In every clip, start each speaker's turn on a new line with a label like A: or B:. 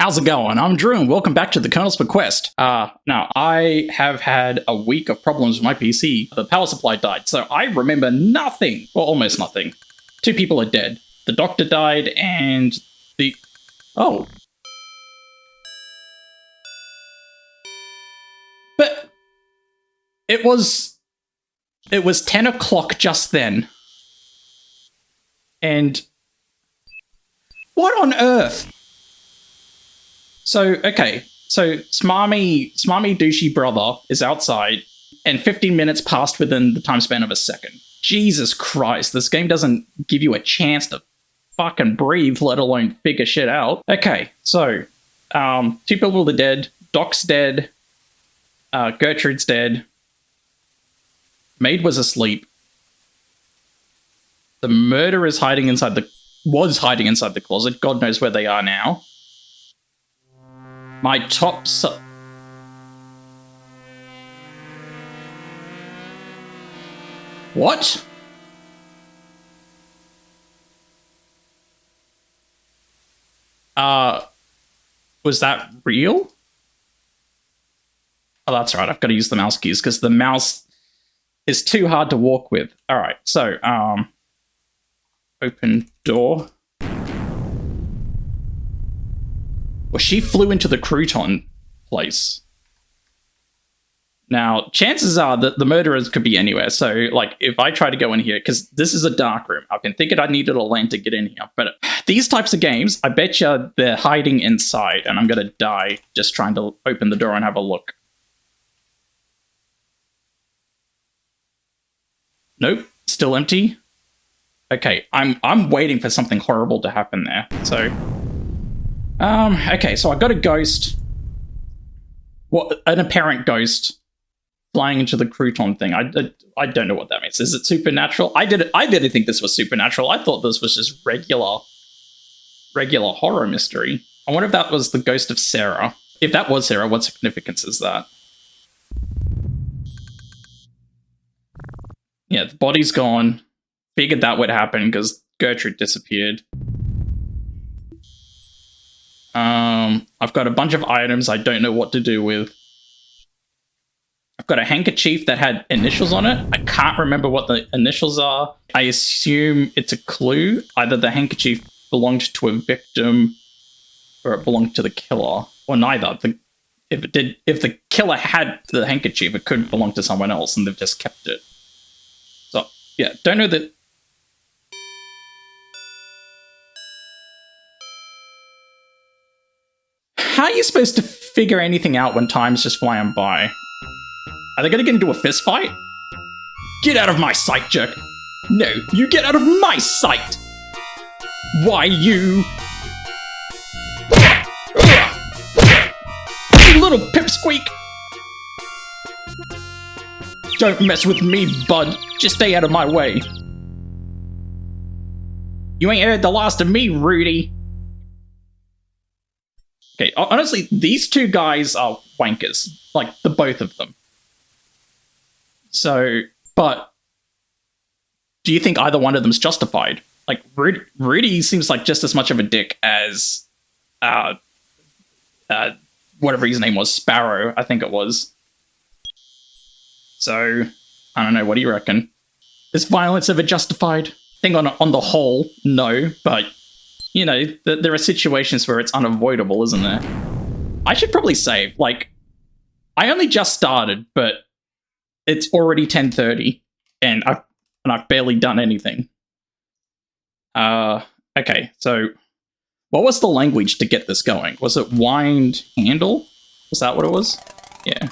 A: How's it going? I'm Drew and welcome back to the Colonel's Bequest. Now, I have had a week of problems with my PC. The power supply died, so I remember nothing. Well, almost nothing. 2 people are dead. The doctor died and the... Oh. But... It was 10 o'clock just then. And... What on earth? So, okay. So, smarmy douchey brother is outside, and 15 minutes passed within the time span of a second. Jesus Christ, this game doesn't give you a chance to fucking breathe, let alone figure shit out. Okay, so, 2 people are dead, Doc's dead, Gertrude's dead, Maid was asleep, the murderer is hiding inside the... was hiding inside the closet, God knows where they are now. My top What? Was that real? Oh, that's right. I've got to use the mouse keys because the mouse is too hard to walk with. All right. So, open door. Well, she flew into the crouton place. Now, chances are that the murderers could be anywhere. So, like, if I try to go in here, because this is a dark room, I've been thinking I needed a lantern to get in here. But these types of games, I bet you they're hiding inside, and I'm going to die just trying to open the door and have a look. Nope, still empty. Okay, I'm waiting for something horrible to happen there. So... okay, so I got a ghost. What, an apparent ghost flying into the crouton thing. I don't know what that means. Is it supernatural? I didn't think this was supernatural. I thought this was just regular horror mystery. I wonder if that was the ghost of Sarah. If that was Sarah, what significance is that? Yeah, the body's gone. Figured that would happen because Gertrude disappeared. I've got a bunch of items I don't know what to do with. I've got a handkerchief that had initials on it. I can't remember what the initials are. I assume it's a clue. Either the handkerchief belonged to a victim or it belonged to the killer. Or neither. If the killer had the handkerchief, it could belong to someone else and they've just kept it. So, yeah, don't know that... How are you supposed to figure anything out when time's just flying by? Are they going to get into a fist fight? Get out of my sight, jerk! No, you get out of my sight! Why, you... You little pipsqueak! Don't mess with me, bud. Just stay out of my way. You ain't heard the last of me, Rudy. Okay, honestly, these 2 guys are wankers. Like, the both of them. So, but... do you think either one of them's justified? Like, Rudy seems like just as much of a dick as... whatever his name was, Sparrow, I think it was. So, I don't know, what do you reckon? Is violence ever justified? I think on the whole, no, but... you know, there are situations where it's unavoidable, isn't there? I should probably save. Like, I only just started, but it's already 10:30, and I've barely done anything. Okay, so what was the language to get this going? Was it wind handle? Was that what it was? Yeah.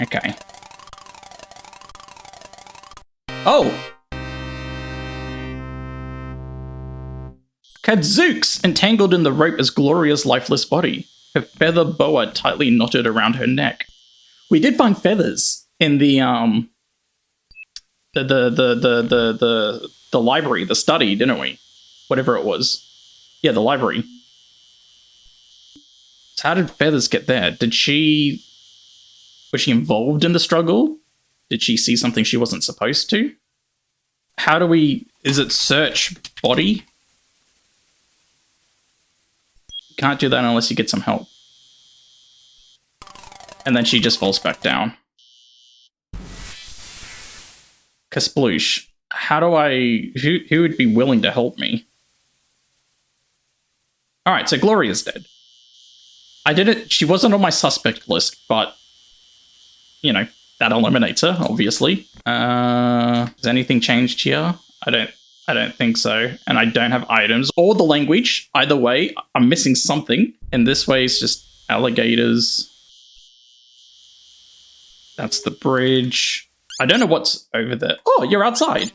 A: Okay. Oh! Kadzooks! Entangled in the rope is Gloria's lifeless body, her feather boa tightly knotted around her neck. We did find feathers in the library, the study, didn't we? Whatever it was. Yeah, the library. So how did feathers get there? Was she involved in the struggle? Did she see something she wasn't supposed to? How do we... is it search body? can't do that unless you get some help. And then she just falls back down. Kasploosh. How do I... Who would be willing to help me? Alright, so Gloria's dead. I didn't... She wasn't on my suspect list, but... You know, that eliminates her, obviously. Has anything changed here? I don't think so. And I don't have items or the language. Either way, I'm missing something. And this way it's just alligators. That's the bridge. I don't know what's over there. Oh, you're outside.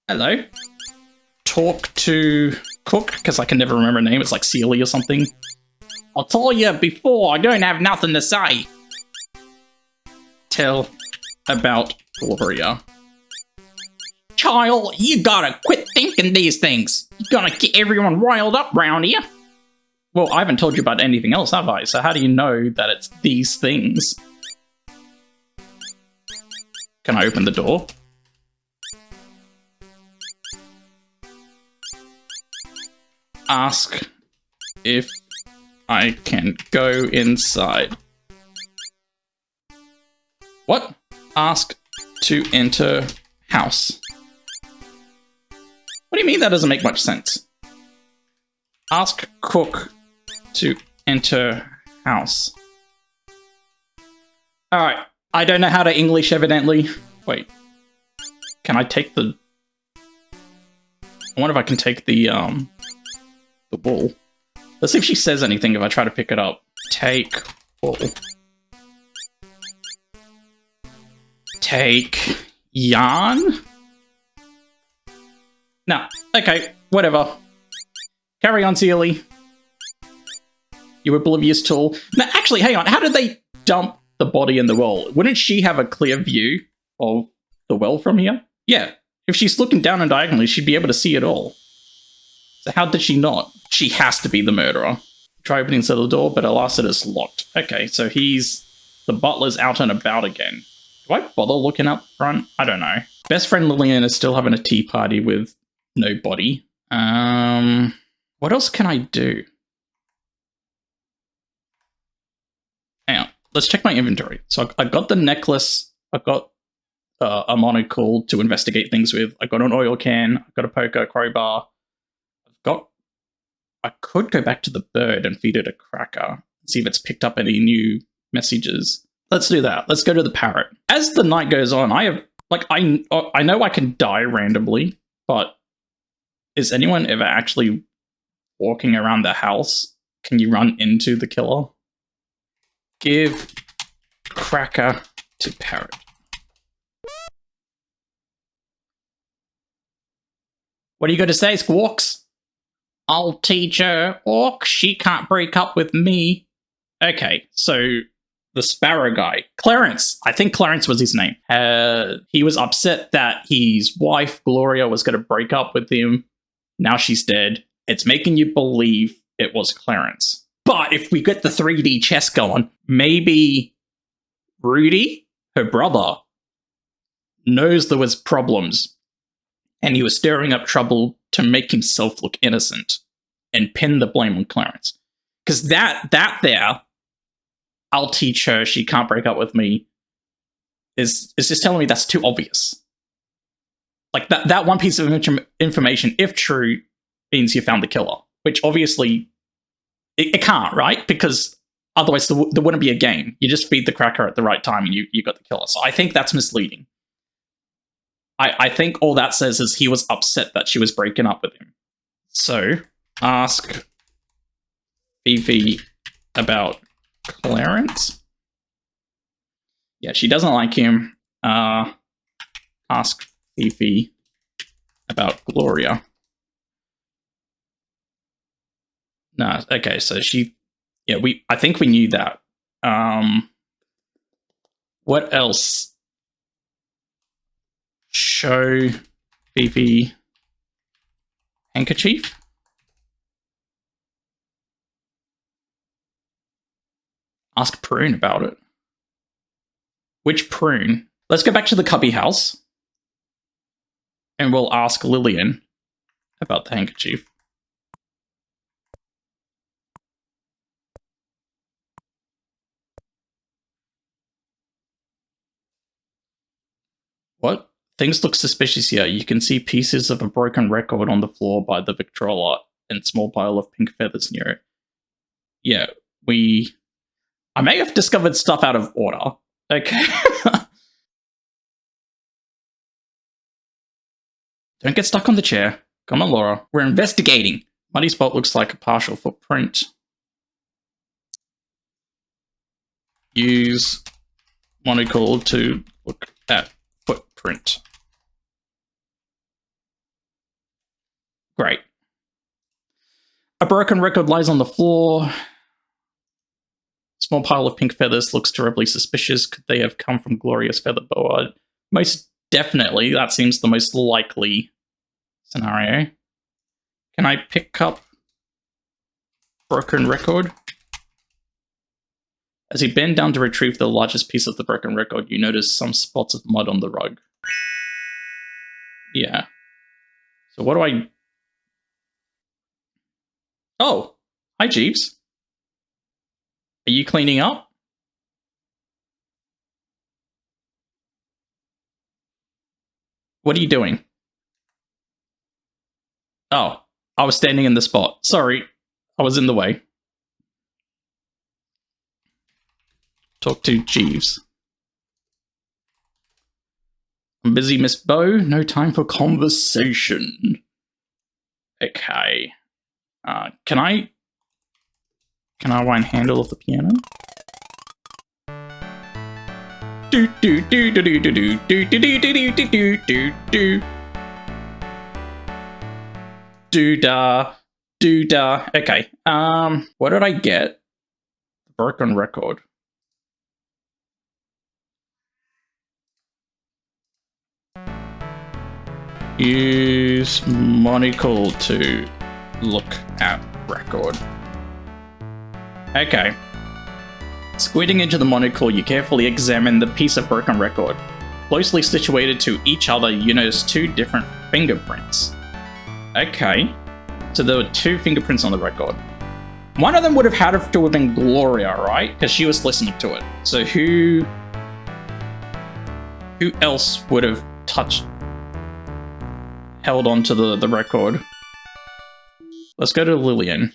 A: Hello. Talk to Cook, because I can never remember her name. It's like Sealy or something. I'll tell you before, I don't have nothing to say. Tell about Gloria. Child, you gotta quit thinking these things. You're gonna get everyone riled up round here. Well, I haven't told you about anything else, have I? So how do you know that it's these things? Can I open the door? Ask if I can go inside. What? Ask to enter house. What do you mean that doesn't make much sense? Ask Cook to enter house. Alright, I don't know how to English evidently. Wait. Can I take the... I wonder if I can take the wool. Let's see if she says anything if I try to pick it up. Take wool. Take yarn? No. Okay, whatever. Carry on, Sealy. You oblivious tool. Now, actually, hang on. How did they dump the body in the well? Wouldn't she have a clear view of the well from here? Yeah. If she's looking down and diagonally, she'd be able to see it all. So how did she not? She has to be the murderer. Try opening the door, but alas, it is locked. Okay, so the butler's out and about again. Do I bother looking up front? I don't know. Best friend Lillian is still having a tea party with no body. What else can I do? Hang on, let's check my inventory. So I got the necklace. I've got a monocle to investigate things with. I got an oil can. I got a poker, crowbar. I could go back to the bird and feed it a cracker. See if it's picked up any new messages. Let's do that. Let's go to the parrot. As the night goes on, I know I can die randomly, but is anyone ever actually walking around the house? Can you run into the killer? Give cracker to parrot. What are you going to say, Squawks? I'll teach her, Orc. She can't break up with me. Okay, so the sparrow guy. Clarence. I think Clarence was his name. He was upset that his wife, Gloria, was going to break up with him. Now she's dead. It's making you believe it was Clarence. But if we get the 3D chess going, maybe Rudy, her brother, knows there was problems. And he was stirring up trouble to make himself look innocent and pin the blame on Clarence. Because that there, I'll teach her, she can't break up with me, is just telling me that's too obvious. Like, that one piece of information, if true, means you found the killer. Which, obviously, it can't, right? Because otherwise there wouldn't be a game. You just feed the cracker at the right time and you got the killer. So I think that's misleading. I think all that says is he was upset that she was breaking up with him. So, ask Fifi about Clarence. Yeah, she doesn't like him. Ask Fifi about Gloria. No, okay, so I think we knew that. What else? Show Fifi handkerchief. Ask Prune about it. Which Prune? Let's go back to the cubby house. And we'll ask Lillian. about the handkerchief. What? Things look suspicious here. You can see pieces of a broken record on the floor by the Victrola and a small pile of pink feathers near it. Yeah, I may have discovered stuff out of order. Okay. Don't get stuck on the chair. Come on, Laura. We're investigating. Muddy spot looks like a partial footprint. Use monocle to look at footprint. Great. A broken record lies on the floor. Small pile of pink feathers looks terribly suspicious. Could they have come from Gloria's feather boa? Most definitely. That seems the most likely scenario. Can I pick up broken record? As you bend down to retrieve the largest piece of the broken record, you notice some spots of mud on the rug. Yeah. So what do I... Oh! Hi, Jeeves. Are you cleaning up? What are you doing? Oh, I was standing in the spot. Sorry, I was in the way. Talk to Jeeves. I'm busy, Miss Bow. No time for conversation. Okay. Can I wind handle of the piano? Do do do do do do do do do do do do do do. Do-da. Do-da. Okay. What did I get? Broken record. Use monocle to look at record. Okay. Squinting into the monocle, you carefully examine the piece of broken record. Closely situated to each other, you notice two different fingerprints. Okay. So there were two fingerprints on the record. One of them would have had to have been Gloria, right? Because she was listening to it. So who else would have held on to the record? Let's go to Lillian.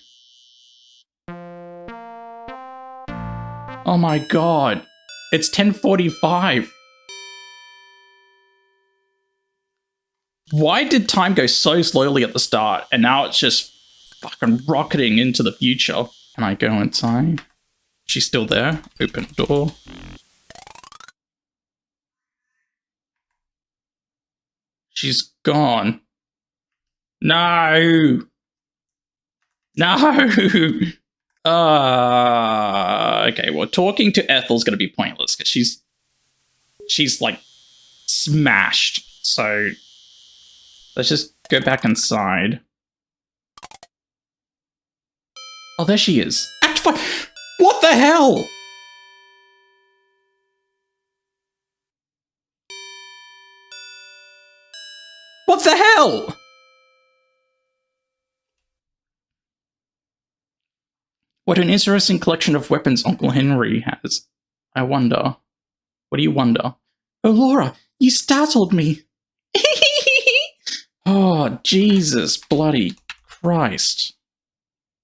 A: Oh my god. It's 10:45. Why did time go so slowly at the start and now it's just fucking rocketing into the future? Can I go inside? She's still there. Open door. She's gone. No. No. Okay, well, talking to Ethel's gonna be pointless because she's like smashed. So let's just go back inside. Oh, there she is. Act 5. What the hell? What the hell? What an interesting collection of weapons Uncle Henry has. I wonder. What do you wonder? Oh, Laura, you startled me. Oh, Jesus bloody Christ.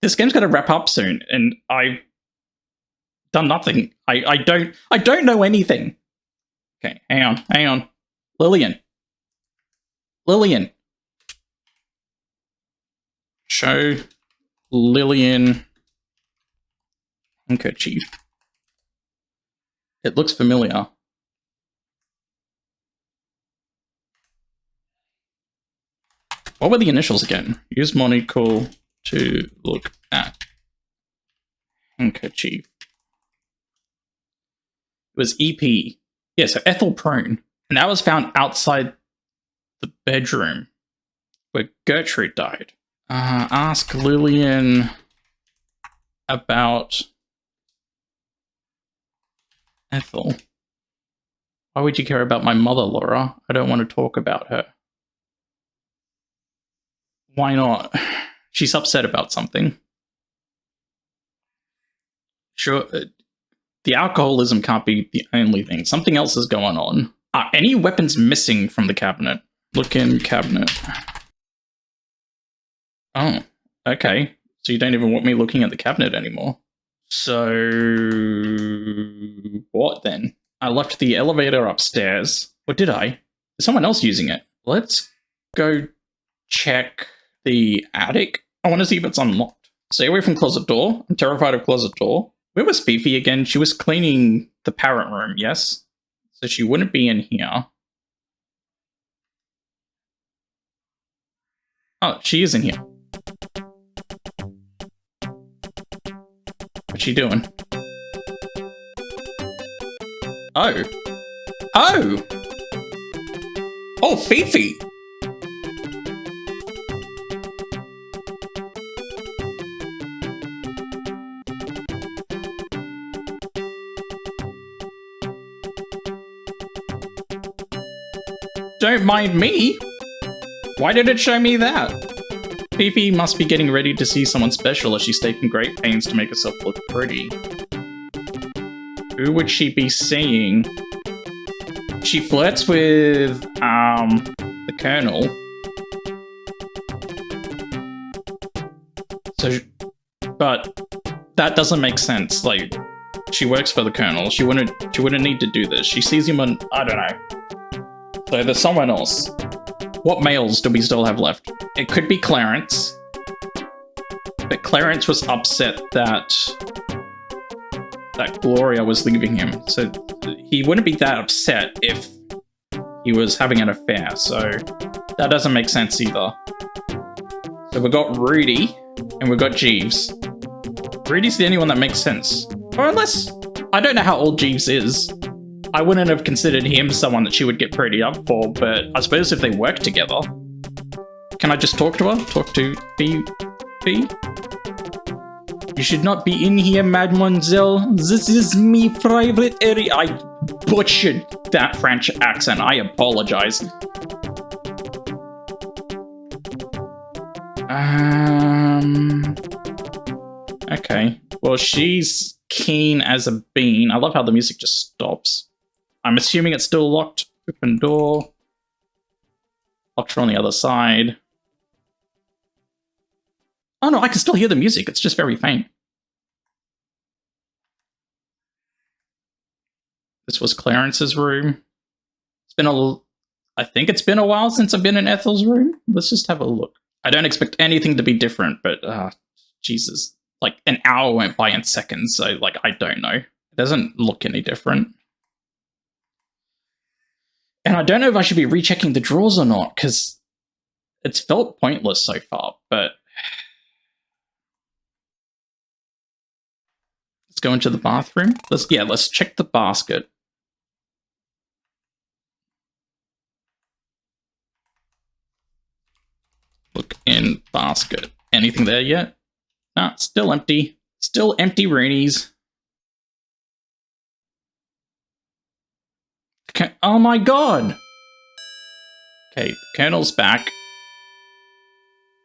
A: This game's gonna wrap up soon, and I've done nothing. I don't know anything. Okay, hang on. Lillian. Show Lillian handkerchief. It looks familiar. What were the initials again? Use monocle to look at handkerchief. It was EP. Yeah, so Ethel Prone. And that was found outside the bedroom where Gertrude died. Ask Lillian about Ethel. Why would you care about my mother, Laura? I don't want to talk about her. Why not? She's upset about something. Sure, the alcoholism can't be the only thing. Something else is going on. Are any weapons missing from the cabinet? Look in cabinet. Oh, okay. So you don't even want me looking at the cabinet anymore. So what then? I left the elevator upstairs. Or did I? Is someone else using it? Let's go check the attic. I want to see if it's unlocked. Stay away from closet door. I'm terrified of closet door. Where was Fifi again? She was cleaning the parrot room, yes? So she wouldn't be in here. Oh, she is in here. What's she doing? Oh. Oh! Oh, Fifi! Don't mind me! Why did it show me that? Fifi must be getting ready to see someone special as she's taking great pains to make herself look pretty. Who would she be seeing? She flirts with, the Colonel. So, but that doesn't make sense. Like, she works for the Colonel. She wouldn't need to do this. She sees him on, I don't know. So there's someone else. What males do we still have left? It could be Clarence. But Clarence was upset that Gloria was leaving him. So he wouldn't be that upset if he was having an affair. So that doesn't make sense either. So we've got Rudy and we've got Jeeves. Rudy's the only one that makes sense. Or unless, I don't know how old Jeeves is. I wouldn't have considered him someone that she would get pretty up for, but I suppose if they work together. Can I just talk to her? Talk to B? You should not be in here, mademoiselle. This is me private area. I butchered that French accent. I apologize. Okay. Well, she's keen as a bean. I love how the music just stops. I'm assuming it's still locked. Open door. Locked from the other side. Oh no, I can still hear the music. It's just very faint. This was Clarence's room. I think it's been a while since I've been in Ethel's room. Let's just have a look. I don't expect anything to be different, but Jesus. Like, an hour went by in seconds, so, like, I don't know. It doesn't look any different. And I don't know if I should be rechecking the drawers or not, because it's felt pointless so far, but... Let's go into the bathroom. Let's check the basket. Look in basket. Anything there yet? No, still empty. Still empty Roonies. Okay. Oh my god! Okay, the Colonel's back.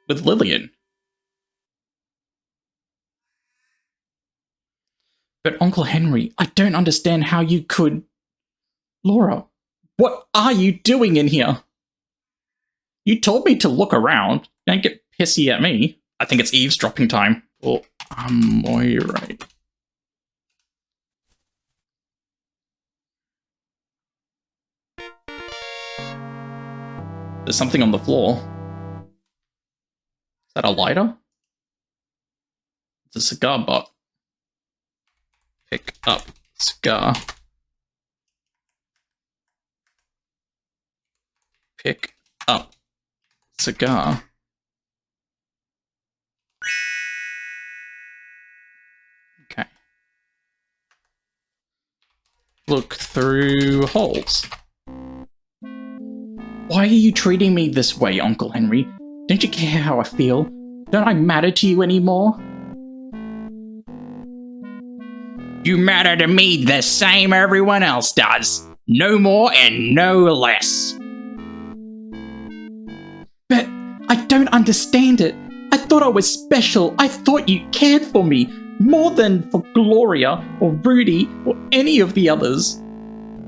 A: With Lillian. But Uncle Henry, I don't understand how you could... Laura, what are you doing in here? You told me to look around. Don't get pissy at me. I think it's eavesdropping time. Oh, Moira. There's something on the floor. Is that a lighter? It's a cigar butt. Pick up cigar. Pick up cigar. Okay. Look through holes. Why are you treating me this way, Uncle Henry? Don't you care how I feel? Don't I matter to you anymore? You matter to me the same everyone else does. No more and no less. But I don't understand it. I thought I was special. I thought you cared for me more than for Gloria or Rudy or any of the others.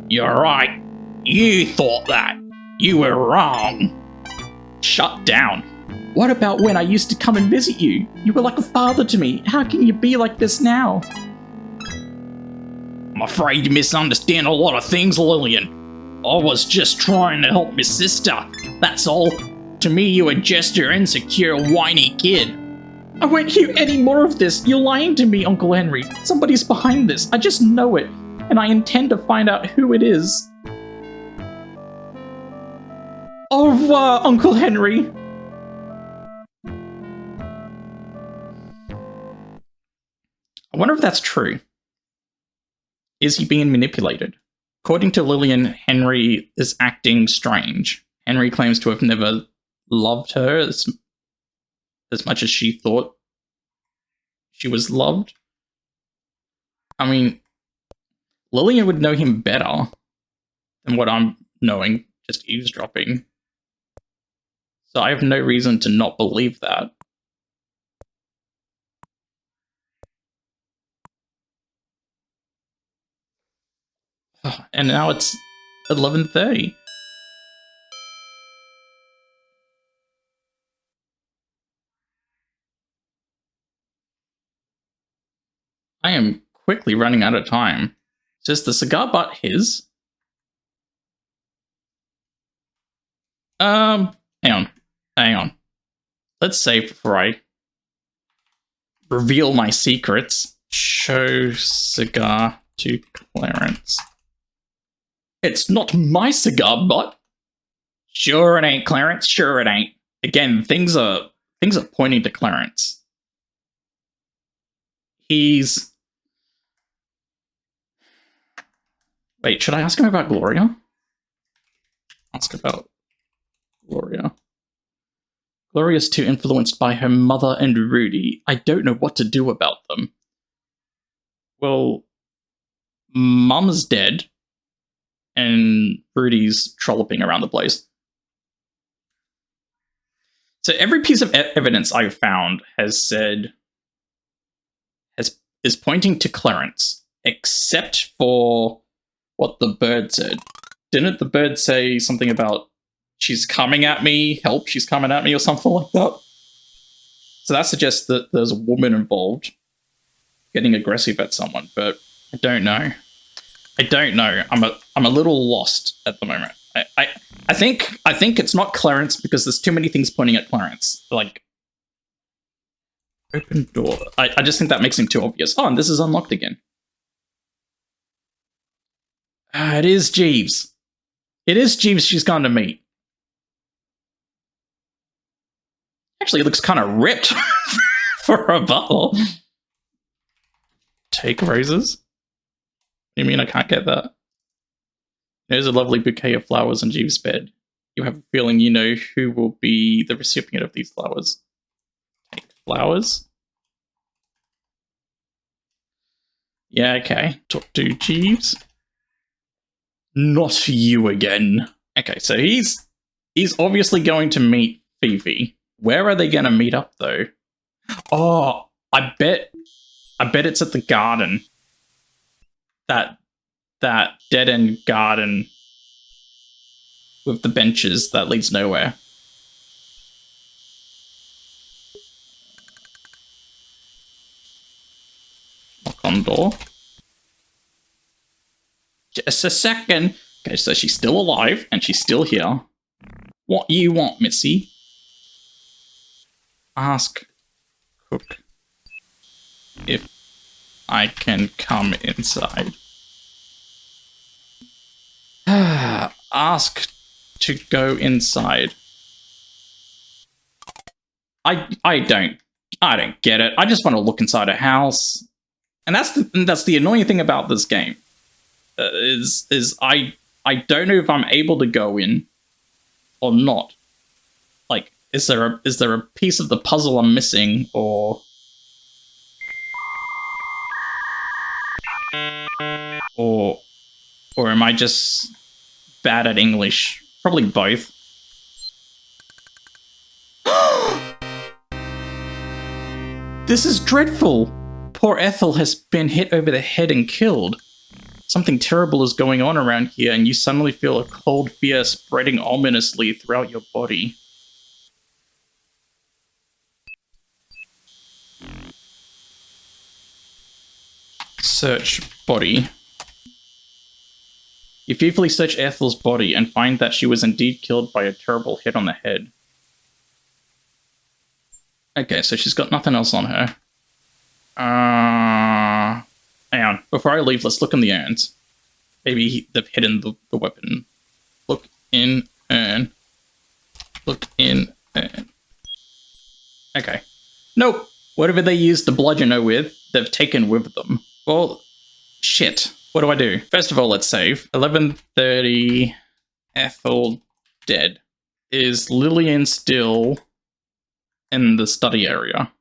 A: You're right. You thought that. You were wrong. Shut down. What about when I used to come and visit you? You were like a father to me. How can you be like this now? I'm afraid you misunderstand a lot of things, Lillian. I was just trying to help my sister. That's all. To me, you were just your insecure, whiny kid. I won't hear any more of this. You're lying to me, Uncle Henry. Somebody's behind this. I just know it. And I intend to find out who it is. Au revoir, Uncle Henry. I wonder if that's true. Is he being manipulated? According to Lillian, Henry is acting strange. Henry claims to have never loved her as much as she thought she was loved. I mean, Lillian would know him better than what I'm knowing, just eavesdropping. So I have no reason to not believe that. And now it's 11:30. I am quickly running out of time. Is the cigar butt his? Hang on. Let's save before I reveal my secrets. Show cigar to Clarence. It's not my cigar butt. Sure it ain't, Clarence. Sure it ain't. Again, things are pointing to Clarence. He's... Wait, should I ask him about Gloria? Ask about Gloria. Gloria's too influenced by her mother and Rudy. I don't know what to do about them. Well, Mum's dead, and Rudy's trolloping around the place. So every piece of evidence I've found is pointing to Clarence, except for what the bird said. Didn't the bird say something about she's coming at me, help, she's coming at me, or something like that? So that suggests that there's a woman involved getting aggressive at someone, but I don't know. I'm a little lost at the moment. I think it's not Clarence because there's too many things pointing at Clarence. Like, open door. I just think that makes him too obvious. Oh, and this is unlocked again. It is Jeeves. It is Jeeves she's gone to meet. Actually, it looks kind of ripped for a butler. Take roses? You mean I can't get that? There's a lovely bouquet of flowers on Jeeves' bed. You have a feeling you know who will be the recipient of these flowers. Take flowers? Yeah, okay. Talk to Jeeves. Not you again. Okay, so he's obviously going to meet Phoebe. Where are they going to meet up, though? Oh, I bet it's at the garden. That dead-end garden with the benches that leads nowhere. Knock on door. Just a second. Okay, so she's still alive, and she's still here. What you want, Missy? Ask Cook if I can come inside. Ask to go inside. I don't get it. I just want to look inside a house, and that's the annoying thing about this game. Is I don't know if I'm able to go in or not. Like, is there a piece of the puzzle I'm missing, or am I just bad at English? Probably both. This is dreadful. Poor Ethel has been hit over the head and killed. Something terrible is going on around here, and you suddenly feel a cold fear spreading ominously throughout your body. Search body. You fearfully search Ethel's body and find that she was indeed killed by a terrible hit on the head. Okay, so she's got nothing else on her. Hang on. Before I leave, let's look in the urns. Maybe they've hidden the weapon. Look in urn. Look in urn. Okay. Nope. Whatever they used to bludgeon her with, they've taken with them. Well, shit. What do I do? First of all, let's save. 11:30. Ethel dead. Is Lillian still in the study area?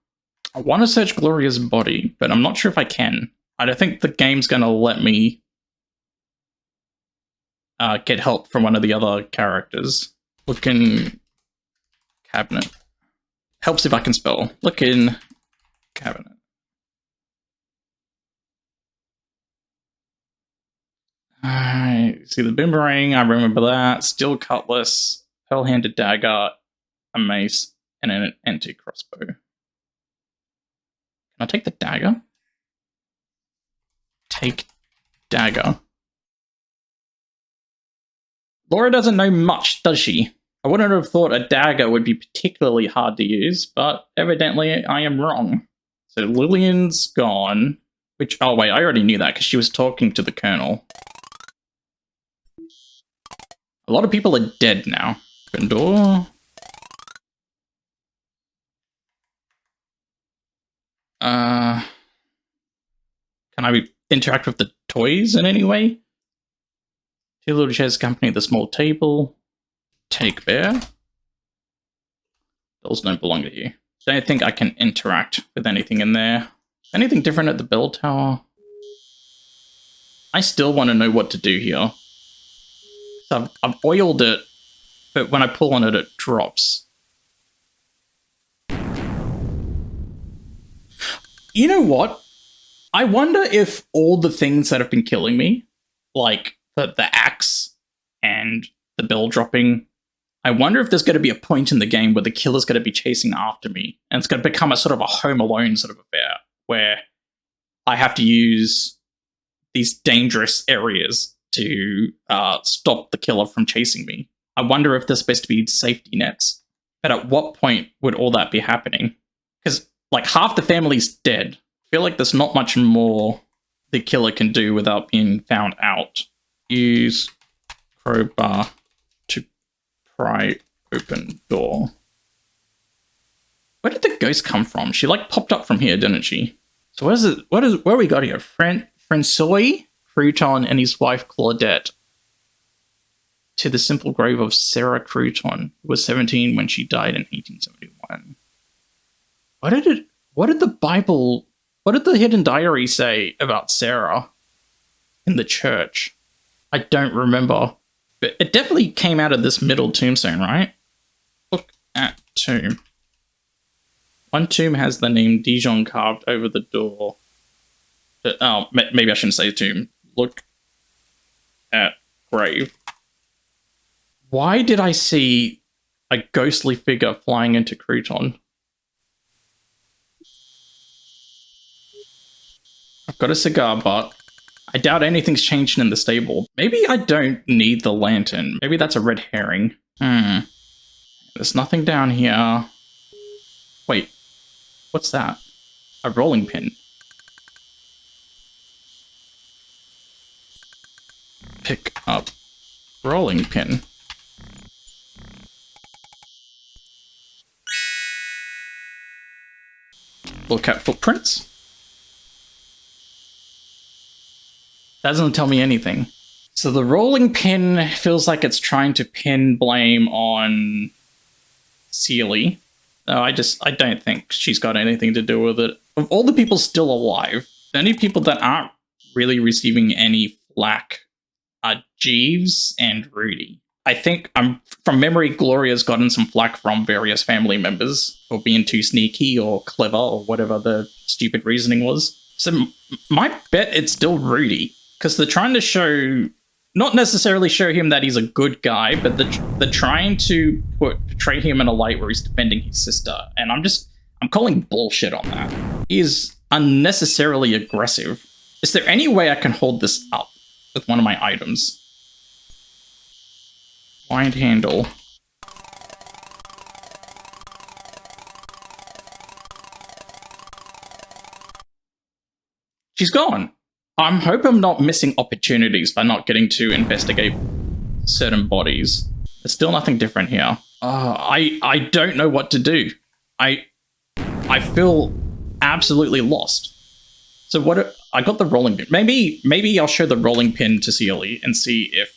A: I want to search Gloria's body, but I'm not sure if I can. I don't think the game's going to let me get help from one of the other characters. Look in cabinet. Helps if I can spell. Look in cabinet. See the boomerang, I remember that. Steel cutlass, pearl-handed dagger, a mace, and an empty crossbow. Can I take the dagger? Take dagger. Laura doesn't know much, does she? I wouldn't have thought a dagger would be particularly hard to use, but evidently I am wrong. So Lillian's gone. Which, oh wait, I already knew that because she was talking to the Colonel. A lot of people are dead now. Open door. Can I interact with the toys in any way? Two little chairs accompany the small table. Take bear. Those don't belong to you. Don't think I can interact with anything in there. Anything different at the bell tower? I still want to know what to do here. So I've oiled it, but when I pull on it, it drops. You know what? I wonder if all the things that have been killing me, like the axe and the bell dropping, I wonder if there's going to be a point in the game where the killer's going to be chasing after me, and it's going to become a sort of a Home Alone sort of affair, where I have to use these dangerous areas to stop the killer from chasing me. I wonder if there's supposed to be safety nets. But at what point would all that be happening? Because, like, half the family's dead. I feel like there's not much more the killer can do without being found out. Use crowbar to pry open door. Where did the ghost come from? She, like, popped up from here, didn't she? So where we got here? Francois Crouton and his wife Claudette to the simple grave of Sarah Crouton, who was 17 when she died in 1871. What did the Hidden Diary say about Sarah in the church? I don't remember. But it definitely came out of this middle tombstone, right? Look at tomb. One tomb has the name Dijon carved over the door. Oh, maybe I shouldn't say tomb. Look at grave. Why did I see a ghostly figure flying into Crouton? I've got a cigar butt. I doubt anything's changed in the stable. Maybe I don't need the lantern. Maybe that's a red herring. There's nothing down here. Wait, what's that? A rolling pin. Pick up rolling pin. Look at footprints. That doesn't tell me anything. So the rolling pin feels like it's trying to pin blame on Celie. No, I don't think she's got anything to do with it. Of all the people still alive, the only people that aren't really receiving any flack are Jeeves and Rudy. I think from memory, Gloria's gotten some flack from various family members for being too sneaky or clever or whatever the stupid reasoning was. So my bet it's still Rudy, because they're trying to show, not necessarily show him that he's a good guy, but they're trying to portray him in a light where he's defending his sister. And I'm calling bullshit on that. He is unnecessarily aggressive. Is there any way I can hold this up with one of my items? Wind handle. She's gone. I hope I'm not missing opportunities by not getting to investigate certain bodies. There's still nothing different here. I don't know what to do. I feel absolutely lost. So what? I got the rolling pin. Maybe I'll show the rolling pin to Celie and see if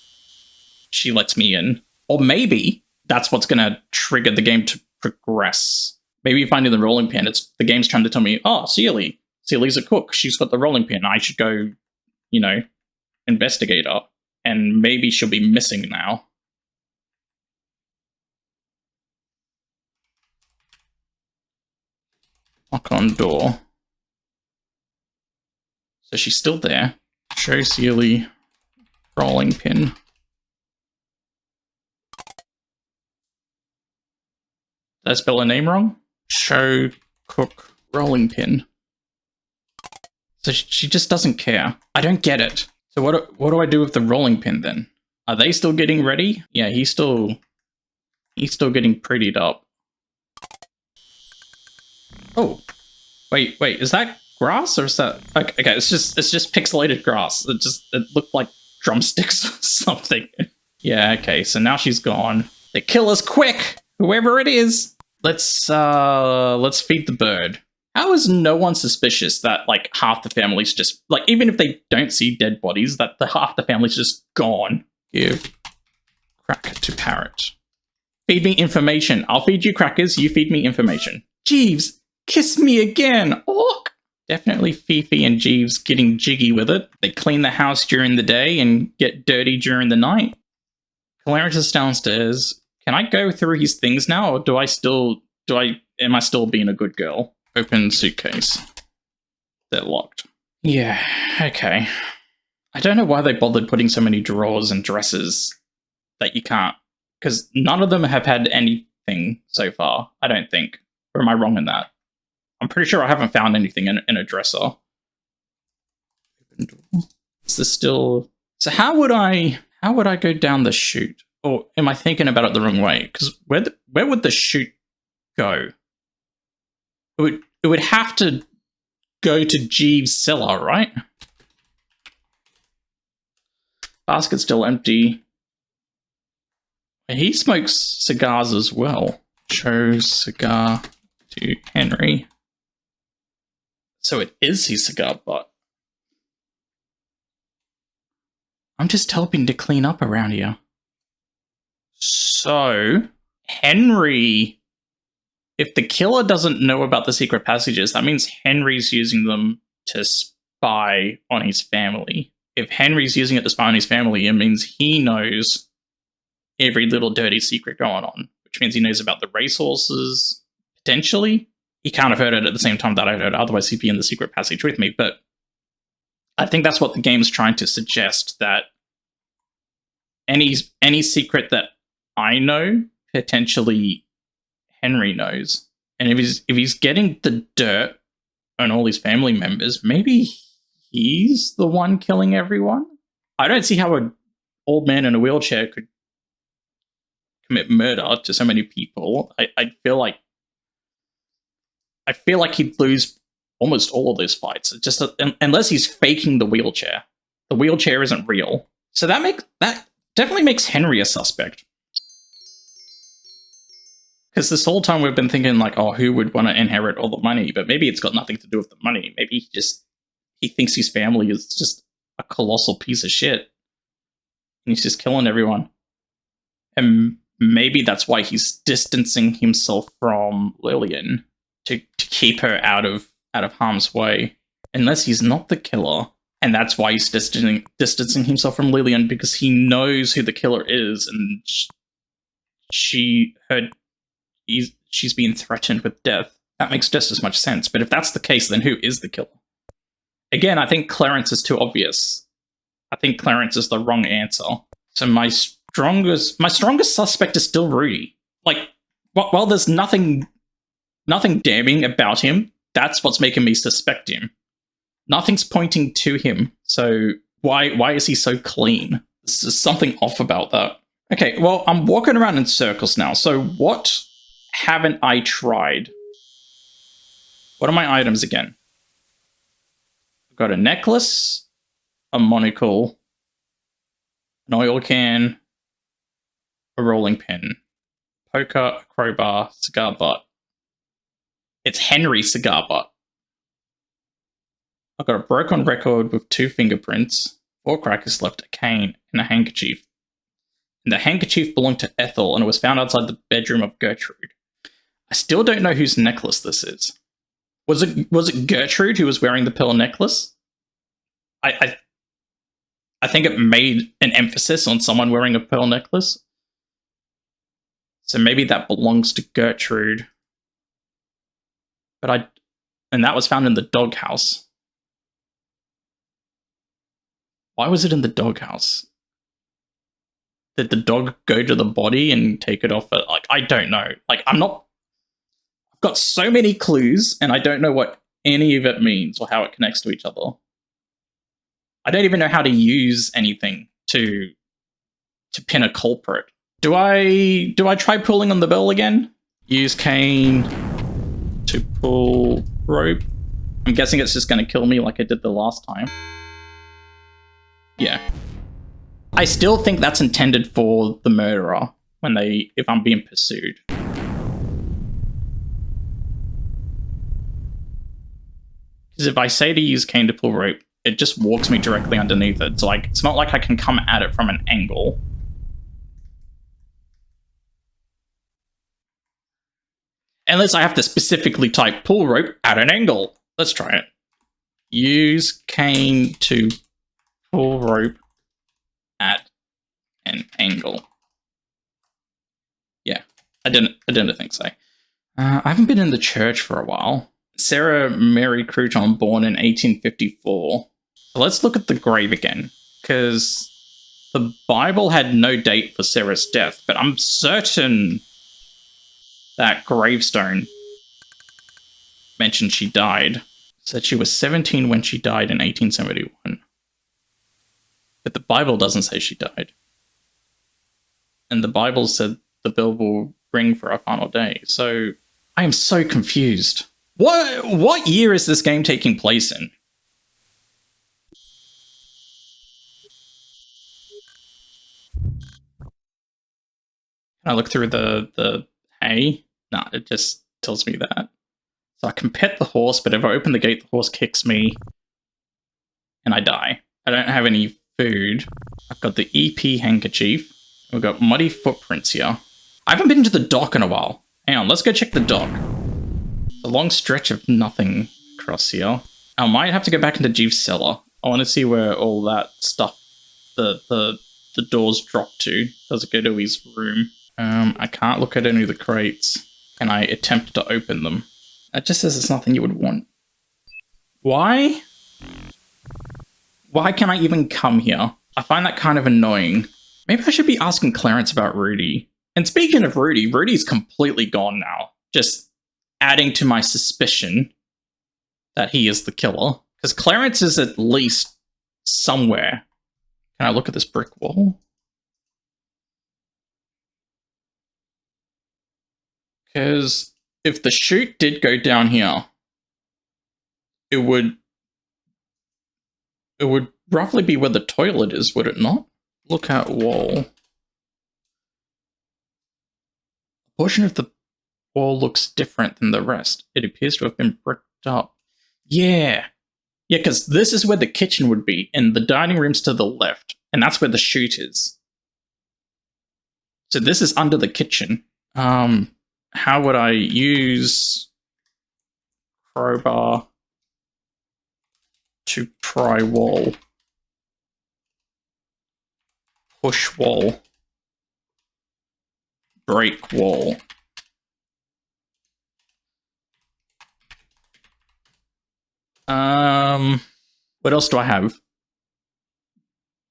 A: she lets me in. Or maybe that's what's going to trigger the game to progress. Maybe finding the rolling pin, the game's trying to tell me, oh, Celie's a cook. She's got the rolling pin. I should go, investigate her. And maybe she'll be missing now. Knock on door. So she's still there. Show Celie rolling pin. Did I spell her name wrong? Show cook rolling pin. So she just doesn't care. I don't get it. So what do I do with the rolling pin then? Are they still getting ready? Yeah, he's still getting prettied up. Oh, wait, is that grass or is that okay? It's just pixelated grass. It looked like drumsticks or something. Yeah, okay. So now she's gone. They kill us quick, whoever it is. Let's feed the bird. How is no one suspicious that half the family's just even if they don't see dead bodies, that half the family's just gone? Give cracker to parrot. Feed me information. I'll feed you crackers. You feed me information. Jeeves, kiss me again. Ork. Definitely Fifi and Jeeves getting jiggy with it. They clean the house during the day and get dirty during the night. Clarence is downstairs. Can I go through his things now, or am I still being a good girl? Open suitcase. They're locked. Yeah, okay. I don't know why they bothered putting so many drawers and dressers that you can't, because none of them have had anything so far, I don't think. Or am I wrong in that? I'm pretty sure I haven't found anything in a dresser. Is this still... So how would I go down the chute? Or am I thinking about it the wrong way? Because where would the chute go? It would have to go to Jeeves' cellar, right? Basket's still empty. He smokes cigars as well. Show cigar to Henri. So it is his cigar butt. I'm just helping to clean up around here. So, Henri, if the killer doesn't know about the secret passages, that means Henri's using them to spy on his family. If Henri's using it to spy on his family, it means he knows every little dirty secret going on, which means he knows about the racehorses, potentially. He can't have heard it at the same time that I heard it, otherwise he'd be in the secret passage with me, but I think that's what the game's trying to suggest, that any secret that I know, potentially Henri knows. And if he's getting the dirt on all his family members, maybe he's the one killing everyone? I don't see how an old man in a wheelchair could commit murder to so many people. I feel like he'd lose almost all of those fights. Just unless he's faking the wheelchair. The wheelchair isn't real. So that definitely makes Henri a suspect. Because this whole time we've been thinking who would want to inherit all the money? But maybe it's got nothing to do with the money. Maybe he thinks his family is just a colossal piece of shit. And he's just killing everyone. And maybe that's why he's distancing himself from Lillian to keep her out of harm's way. Unless he's not the killer. And that's why he's distancing himself from Lillian, because he knows who the killer is, and she's being threatened with death. That makes just as much sense. But if that's the case, then who is the killer? Again, I think Clarence is too obvious. I think Clarence is the wrong answer. So my strongest suspect is still Rudy. Like, while there's nothing damning about him, that's what's making me suspect him. Nothing's pointing to him. So why is he so clean? There's something off about that. Okay, well, I'm walking around in circles now. So what haven't I tried? What are my items again? I've got a necklace, a monocle, an oil can, a rolling pin, poker, a crowbar, cigar butt. It's Henri cigar butt. I've got a broken record with 2 fingerprints, 4 crackers left, a cane, and a handkerchief. And the handkerchief belonged to Ethel, and it was found outside the bedroom of Gertrude. I still don't know whose necklace this is. Was it Gertrude who was wearing the pearl necklace? I think it made an emphasis on someone wearing a pearl necklace. So maybe that belongs to Gertrude. And that was found in the doghouse. Why was it in the doghouse? Did the dog go to the body and take it off? Like, I don't know. Like, I've got so many clues, and I don't know what any of it means or how it connects to each other. I don't even know how to use anything to pin a culprit. Do I try pulling on the bell again? Use cane to pull rope. I'm guessing it's just going to kill me like I did the last time. Yeah. I still think that's intended for the murderer if I'm being pursued. Because if I say to use cane to pull rope, it just walks me directly underneath it. So it's not like I can come at it from an angle. Unless I have to specifically type pull rope at an angle. Let's try it. Use cane to pull rope at an angle. Yeah, I didn't think so. I haven't been in the church for a while. Sarah Mary Crouton, born in 1854. So let's look at the grave again, because the Bible had no date for Sarah's death, but I'm certain that gravestone mentioned she died. Said she was 17 when she died in 1871. But the Bible doesn't say she died. And the Bible said the bell will ring for our final day. So I am so confused. What year is this game taking place in? Can I look through the hay? Nah, it just tells me that. So I can pet the horse, but if I open the gate, the horse kicks me and I die. I don't have any food. I've got the EP handkerchief. We've got muddy footprints here. I haven't been to the dock in a while. Hang on, let's go check the dock. A long stretch of nothing across here. I might have to go back into Jeeves' cellar. I want to see where all that stuff, the doors drop to. Does it go to his room? I can't look at any of the crates. Can I attempt to open them? That just says it's nothing you would want. Why? Why can I even come here? I find that kind of annoying. Maybe I should be asking Clarence about Rudy. And speaking of Rudy, Rudy's completely gone now. Just adding to my suspicion that he is the killer. Because Clarence is at least somewhere. Can I look at this brick wall? Because if the chute did go down here, it would roughly be where the toilet is, would it not? Look at wall. A portion of the wall looks different than the rest. It appears to have been bricked up. Yeah. Yeah, because this is where the kitchen would be, and the dining room's to the left, and that's where the chute is. So this is under the kitchen. How would I use crowbar? to pry wall. Push wall. Break wall. What else do I have?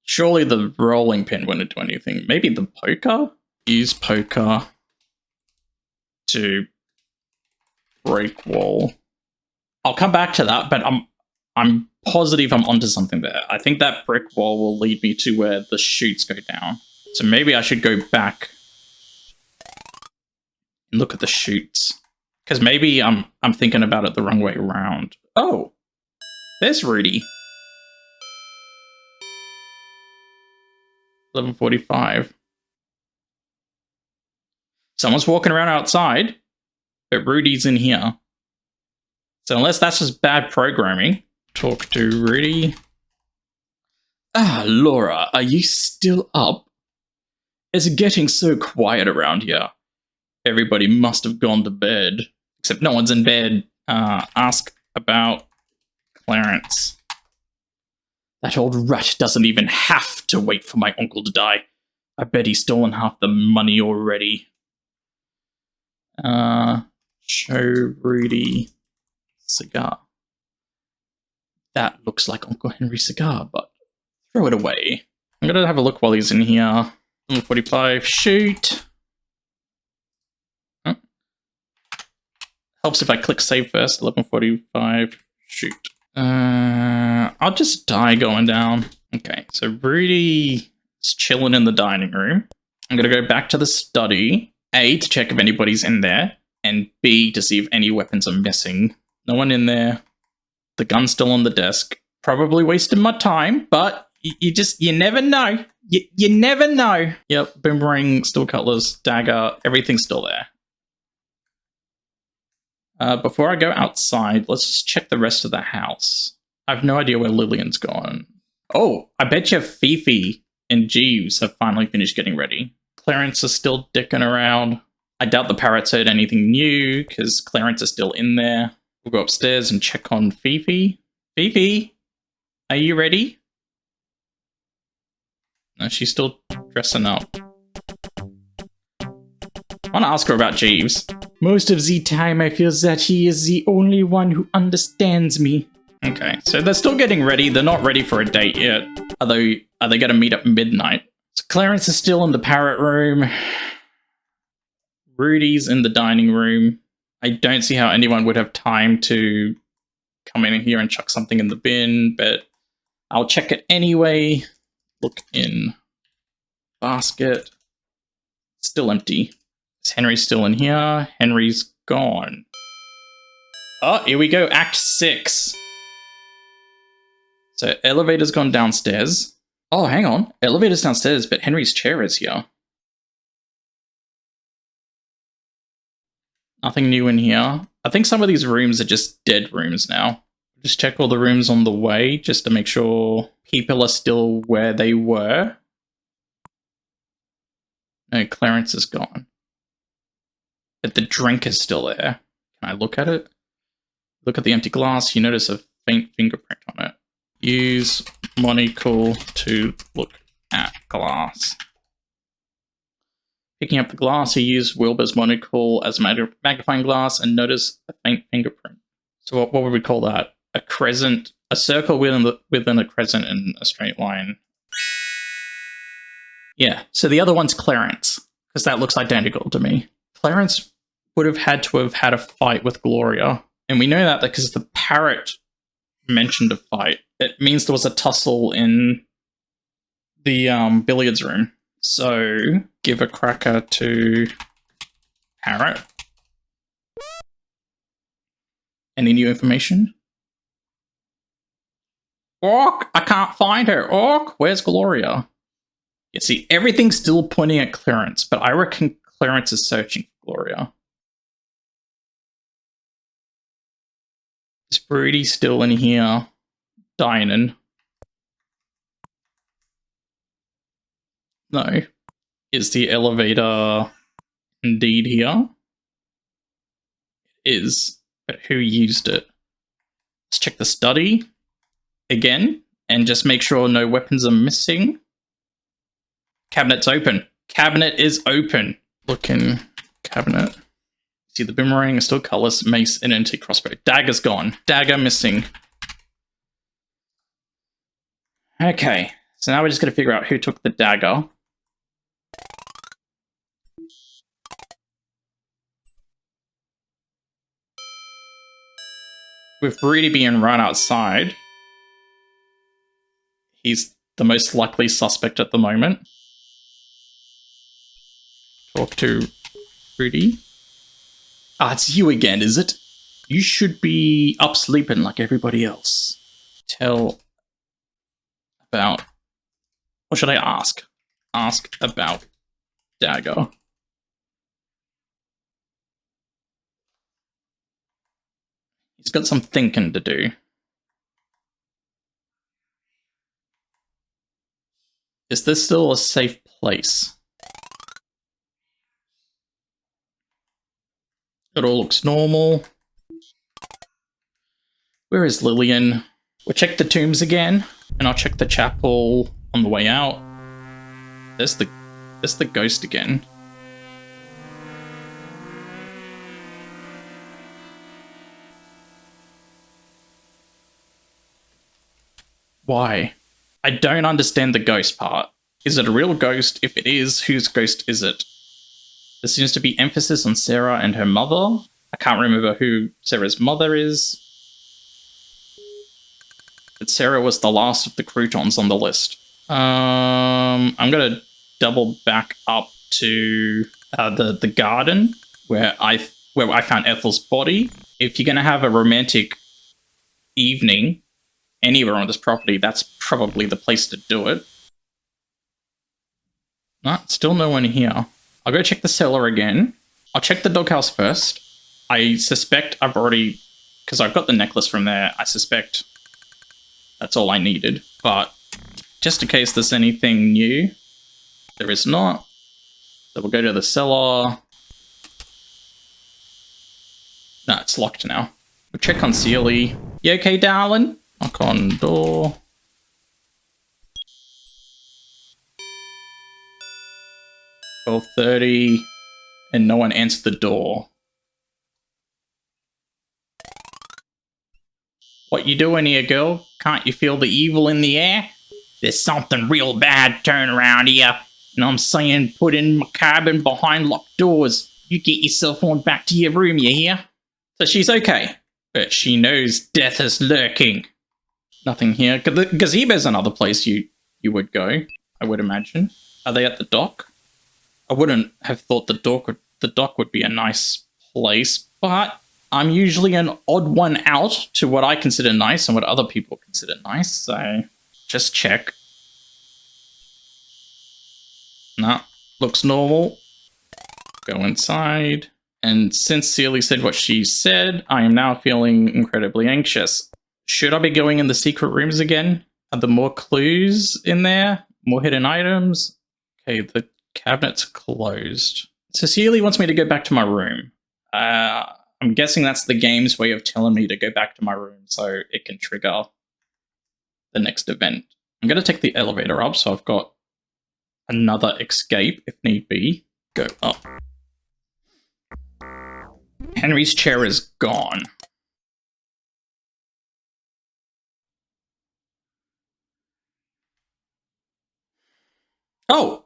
A: Surely the rolling pin wouldn't do anything. Maybe the poker? Use poker to break wall. I'll come back to that, but I'm positive I'm onto something there. I think that brick wall will lead me to where the chutes go down. So maybe I should go back and look at the chutes. Because maybe I'm thinking about it the wrong way around. Oh, there's Rudy. 11:45. Someone's walking around outside, but Rudy's in here. So unless that's just bad programming, talk to Rudy. Ah, Laura, are you still up? It's getting so quiet around here. Everybody must have gone to bed. Except no one's in bed. Ask about Clarence. That old rat doesn't even have to wait for my uncle to die. I bet he's stolen half the money already. Show Rudy cigar. That looks like Uncle Henry's cigar, but throw it away. I'm gonna have a look while he's in here. 45, shoot. Huh? Helps if I click save first. 11:45, shoot. I'll just die going down. Okay, so Rudy is chilling in the dining room. I'm gonna go back to the study. A, to check if anybody's in there, and B, to see if any weapons are missing. No one in there. The gun's still on the desk. Probably wasting my time, but you never know. You never know. Yep, boomerang, steel cutlass, dagger, everything's still there. Before I go outside, let's just check the rest of the house. I have no idea where Lillian's gone. Oh, I bet you Fifi and Jeeves have finally finished getting ready. Clarence is still dicking around. I doubt the parrots heard anything new, because Clarence is still in there. We'll go upstairs and check on Fifi. Fifi, are you ready? No, she's still dressing up. I want to ask her about Jeeves. Most of the time I feel that he is the only one who understands me. Okay, so they're still getting ready. They're not ready for a date yet. Are they going to meet at midnight? So Clarence is still in the parrot room. Rudy's in the dining room. I don't see how anyone would have time to come in here and chuck something in the bin, but I'll check it anyway. Look in basket. Still empty. Is Henry still in here? Henry's gone. Oh, here we go. Act 6. So elevator's gone downstairs. Oh, hang on. Elevator's downstairs, but Henry's chair is here. Nothing new in here. I think some of these rooms are just dead rooms now. Just check all the rooms on the way, just to make sure people are still where they were. No, Clarence is gone. But the drink is still there. Can I look at it? Look at the empty glass. You notice a faint fingerprint on it. Use monocle to look at glass. Picking up the glass, you use Wilbur's monocle as a magnifying glass and notice a faint fingerprint. So what would we call that? A crescent, a circle within a crescent in a straight line. Yeah, so the other one's Clarence, because that looks identical to me. Clarence would have had a fight with Gloria, and we know that because the parrot mentioned a fight. It means there was a tussle in the billiards room. So, give a cracker to Parrot. Any new information? Orc, I can't find her. Orc, where's Gloria? You see, everything's still pointing at Clarence, but I reckon Clarence is searching for Gloria. Is Brady still in here dining? No. Is the elevator indeed here? It is, but who used it? Let's check the study. again and just make sure no weapons are missing. Cabinet's open. Cabinet is open. Look in cabinet. See the boomerang is still colorless, mace, and antique crossbow. Dagger's gone. Dagger missing. Okay, so now we're just going to figure out who took the dagger. With Rudy being right outside, he's the most likely suspect at the moment. Talk to Rudy. Ah, it's you again, is it? You should be up sleeping like everybody else. Tell about... What should I ask? Ask about dagger. He's got some thinking to do. Is this still a safe place? It all looks normal. Where is Lillian? We'll check the tombs again, and I'll check the chapel on the way out. There's the ghost again. Why? I don't understand the ghost part. Is it a real ghost? If it is, whose ghost is it? There seems to be emphasis on Sarah and her mother. I can't remember who Sarah's mother is. But Sarah was the last of the croutons on the list. I'm gonna double back up to the garden where I found Ethel's body. If you're gonna have a romantic evening anywhere on this property, that's probably the place to do it. No, still no one here. I'll go check the cellar again. I'll check the doghouse first. I suspect I've already... Because I've got the necklace from there, I suspect that's all I needed. But just in case there's anything new, there is not. So we'll go to the cellar. No, it's locked now. We'll check on Sealy. You okay, darling? Knock on door. $12:30, and no one answered the door. What you doing here, girl? Can't you feel the evil in the air? There's something real bad turning around here, and I'm saying put in my cabin behind locked doors. You get yourself on back to your room, you hear? So she's okay, but she knows death is lurking. Nothing here. The gazebo's another place you would go, I would imagine. Are they at the dock? I wouldn't have thought the dock would be a nice place, but I'm usually an odd one out to what I consider nice and what other people consider nice, so just check. Nah, looks normal. Go inside. And since Sealy said what she said, I am now feeling incredibly anxious. Should I be going in the secret rooms again? Are there more clues in there? More hidden items? Okay, the cabinet's closed. So Sealy wants me to go back to my room. I'm guessing that's the game's way of telling me to go back to my room so it can trigger the next event. I'm going to take the elevator up, so I've got another escape if need be. Go up. Henry's chair is gone. Oh!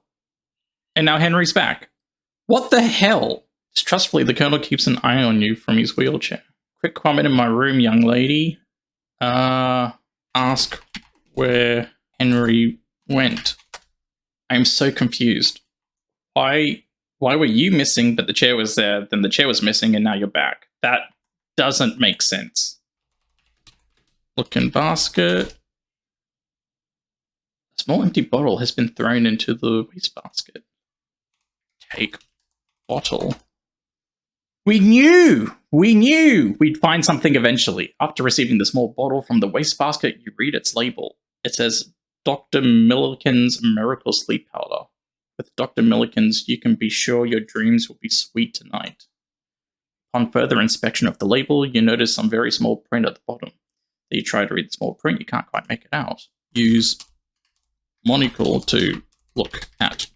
A: And now Henry's back. What the hell? Distrustfully, the Colonel keeps an eye on you from his wheelchair. Quick comment in my room, young lady. Ask where Henry went. I'm so confused. Why were you missing, but the chair was there, then the chair was missing, and now you're back? That doesn't make sense. Look in basket. A small empty bottle has been thrown into the wastebasket. Take bottle. We knew we'd find something eventually. After receiving the small bottle from the wastebasket, you read its label. It says Dr. Milliken's Miracle Sleep Powder. With Dr. Milliken's, you can be sure your dreams will be sweet tonight. On further inspection of the label, you notice some very small print at the bottom. You try to read the small print, you can't quite make it out. Use monocle to look at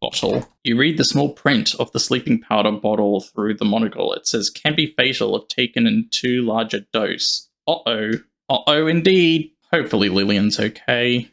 A: bottle. You read the small print of the sleeping powder bottle through the monocle. It says, can be fatal if taken in too large a dose. Uh-oh. Uh-oh indeed. Hopefully Lillian's okay.